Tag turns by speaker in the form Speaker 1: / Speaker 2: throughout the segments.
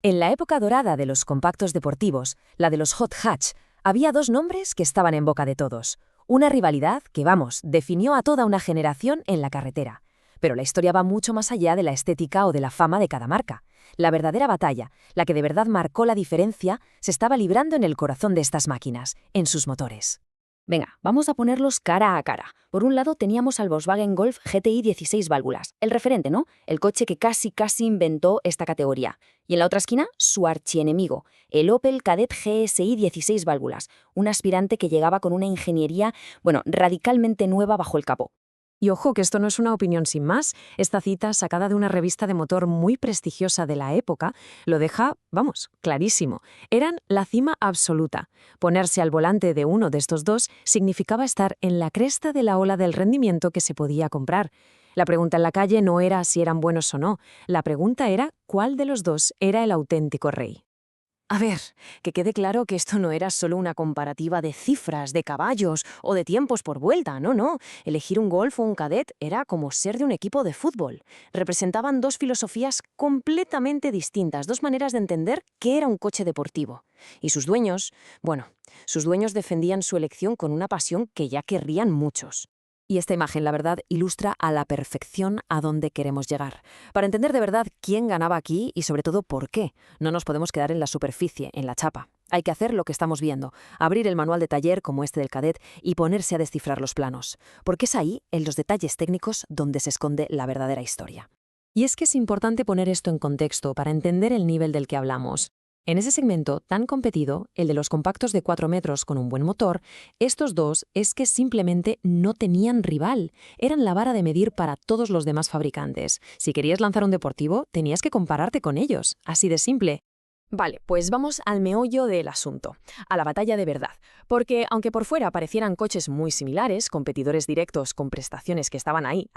Speaker 1: En la época dorada de los compactos deportivos, la de los hot hatch, había dos nombres que estaban en boca de todos. Una rivalidad que, vamos, definió a toda una generación en la carretera. Pero la historia va mucho más allá de la estética o de la fama de cada marca. La verdadera batalla, la que de verdad marcó la diferencia, se estaba librando en el corazón de estas máquinas, en sus motores. Venga, vamos a ponerlos cara a cara. Por un lado teníamos al Volkswagen Golf GTI 16 válvulas, el referente, ¿no? El coche que casi inventó esta categoría. Y en la otra esquina, su archienemigo, el Opel Kadett GSI 16 válvulas, un aspirante que llegaba con una ingeniería, radicalmente nueva bajo el capó.
Speaker 2: Y ojo, que esto no es una opinión sin más. Esta cita, sacada de una revista de motor muy prestigiosa de la época, lo deja, vamos, clarísimo. Eran la cima absoluta. Ponerse al volante de uno de estos dos significaba estar en la cresta de la ola del rendimiento que se podía comprar. La pregunta en la calle no era si eran buenos o no. La pregunta era cuál de los dos era el auténtico rey.
Speaker 1: A ver, que quede claro que esto no era solo una comparativa de cifras, de caballos o de tiempos por vuelta, no. Elegir un Golf o un Kadett era como ser de un equipo de fútbol. Representaban dos filosofías completamente distintas, dos maneras de entender qué era un coche deportivo. Y sus dueños, sus dueños defendían su elección con una pasión que ya querrían muchos. Y esta imagen, la verdad, ilustra a la perfección a dónde queremos llegar. Para entender de verdad quién ganaba aquí y sobre todo por qué, no nos podemos quedar en la superficie, en la chapa. Hay que hacer lo que estamos viendo, abrir el manual de taller como este del Kadett y ponerse a descifrar los planos. Porque es ahí, en los detalles técnicos, donde se esconde la verdadera historia.
Speaker 2: Y es que es importante poner esto en contexto para entender el nivel del que hablamos. En ese segmento tan competido, el de los compactos de 4 metros con un buen motor, estos dos es que simplemente no tenían rival. Eran la vara de medir para todos los demás fabricantes. Si querías lanzar un deportivo, tenías que compararte con ellos. Así de simple.
Speaker 1: Vale, pues vamos al meollo del asunto, a la batalla de verdad. Porque aunque por fuera parecieran coches muy similares, competidores directos con prestaciones que estaban ahí,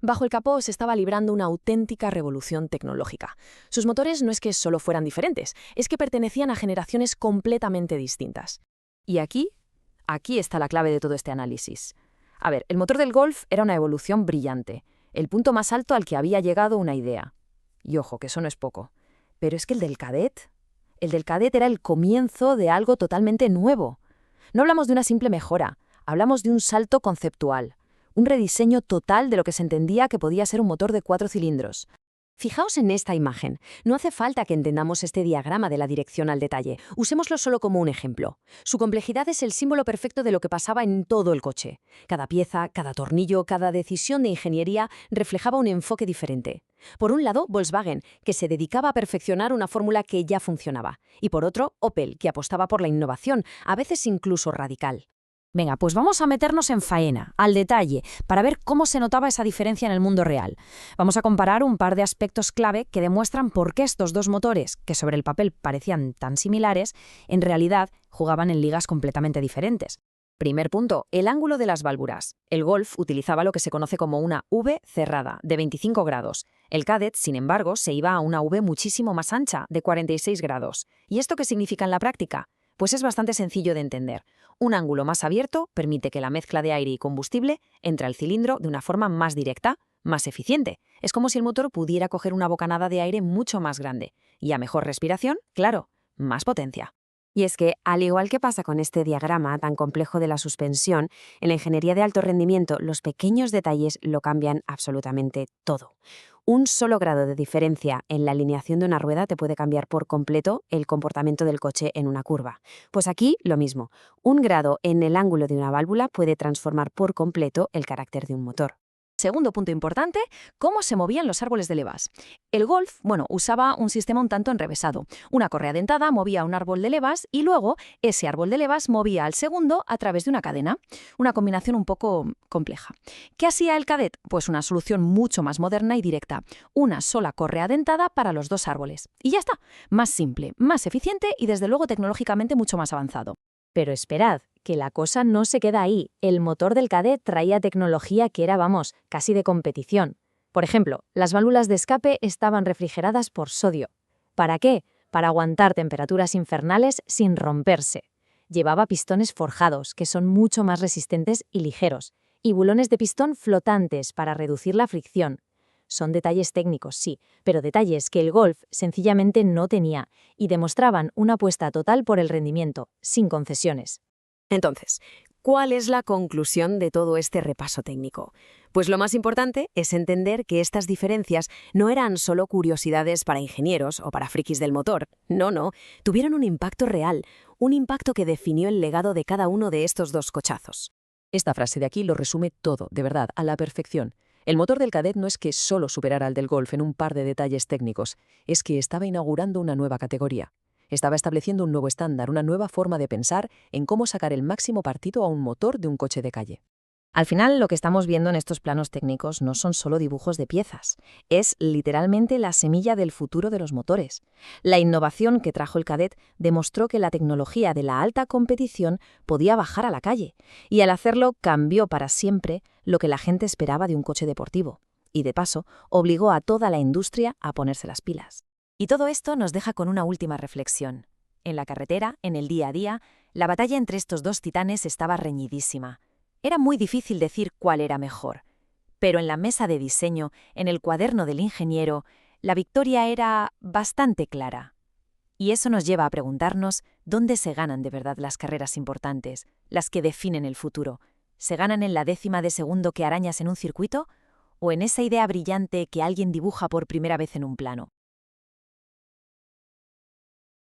Speaker 1: bajo el capó se estaba librando una auténtica revolución tecnológica. Sus motores no es que solo fueran diferentes, es que pertenecían a generaciones completamente distintas. Y aquí está la clave de todo este análisis. A ver, el motor del Golf era una evolución brillante, el punto más alto al que había llegado una idea. Y ojo, que eso no es poco. Pero es que el del Kadett era el comienzo de algo totalmente nuevo. No hablamos de una simple mejora, hablamos de un salto conceptual, un rediseño total de lo que se entendía que podía ser un motor de 4 cilindros. Fijaos en esta imagen. No hace falta que entendamos este diagrama de la dirección al detalle. Usémoslo solo como un ejemplo. Su complejidad es el símbolo perfecto de lo que pasaba en todo el coche. Cada pieza, cada tornillo, cada decisión de ingeniería reflejaba un enfoque diferente. Por un lado, Volkswagen, que se dedicaba a perfeccionar una fórmula que ya funcionaba. Y por otro, Opel, que apostaba por la innovación, a veces incluso radical. Venga, pues vamos a meternos en faena, al detalle, para ver cómo se notaba esa diferencia en el mundo real. Vamos a comparar un par de aspectos clave que demuestran por qué estos dos motores, que sobre el papel parecían tan similares, en realidad jugaban en ligas completamente diferentes. Primer punto, el ángulo de las válvulas. El Golf utilizaba lo que se conoce como una V cerrada, de 25 grados. El Kadett, sin embargo, se iba a una V muchísimo más ancha, de 46 grados. ¿Y esto qué significa en la práctica? Pues es bastante sencillo de entender. Un ángulo más abierto permite que la mezcla de aire y combustible entre al cilindro de una forma más directa, más eficiente. Es como si el motor pudiera coger una bocanada de aire mucho más grande. Y a mejor respiración, claro, más potencia. Y es que, al igual que pasa con este diagrama tan complejo de la suspensión, en la ingeniería de alto rendimiento los pequeños detalles lo cambian absolutamente todo. Un solo grado de diferencia en la alineación de una rueda te puede cambiar por completo el comportamiento del coche en una curva. Pues aquí lo mismo. Un grado en el ángulo de una válvula puede transformar por completo el carácter de un motor. Segundo punto importante, cómo se movían los árboles de levas. El Golf, usaba un sistema un tanto enrevesado. Una correa dentada movía un árbol de levas y luego ese árbol de levas movía al segundo a través de una cadena. Una combinación un poco compleja. ¿Qué hacía el Kadett? Pues una solución mucho más moderna y directa. Una sola correa dentada para los dos árboles. Y ya está. Más simple, más eficiente y desde luego tecnológicamente mucho más avanzado. Pero esperad, que la cosa no se queda ahí. El motor del Kadett traía tecnología que era, casi de competición. Por ejemplo, las válvulas de escape estaban refrigeradas por sodio. ¿Para qué? Para aguantar temperaturas infernales sin romperse. Llevaba pistones forjados, que son mucho más resistentes y ligeros, y bulones de pistón flotantes para reducir la fricción.
Speaker 3: Son detalles técnicos, sí, pero detalles que el Golf sencillamente no tenía y demostraban una apuesta total por el rendimiento, sin concesiones.
Speaker 1: Entonces, ¿cuál es la conclusión de todo este repaso técnico? Pues lo más importante es entender que estas diferencias no eran solo curiosidades para ingenieros o para frikis del motor. No, tuvieron un impacto real, un impacto que definió el legado de cada uno de estos dos cochazos.
Speaker 2: Esta frase de aquí lo resume todo, de verdad, a la perfección. El motor del Kadett no es que solo superara al del Golf en un par de detalles técnicos, es que estaba inaugurando una nueva categoría. Estaba estableciendo un nuevo estándar, una nueva forma de pensar en cómo sacar el máximo partido a un motor de un coche de calle.
Speaker 3: Al final, lo que estamos viendo en estos planos técnicos no son solo dibujos de piezas, es literalmente la semilla del futuro de los motores. La innovación que trajo el Kadett demostró que la tecnología de la alta competición podía bajar a la calle, y al hacerlo cambió para siempre lo que la gente esperaba de un coche deportivo, y de paso obligó a toda la industria a ponerse las pilas. Y todo esto nos deja con una última reflexión. En la carretera, en el día a día, la batalla entre estos dos titanes estaba reñidísima. Era muy difícil decir cuál era mejor. Pero en la mesa de diseño, en el cuaderno del ingeniero, la victoria era bastante clara. Y eso nos lleva a preguntarnos dónde se ganan de verdad las carreras importantes, las que definen el futuro. ¿Se ganan en la décima de segundo que arañas en un circuito? ¿O en esa idea brillante que alguien dibuja por primera vez en un plano?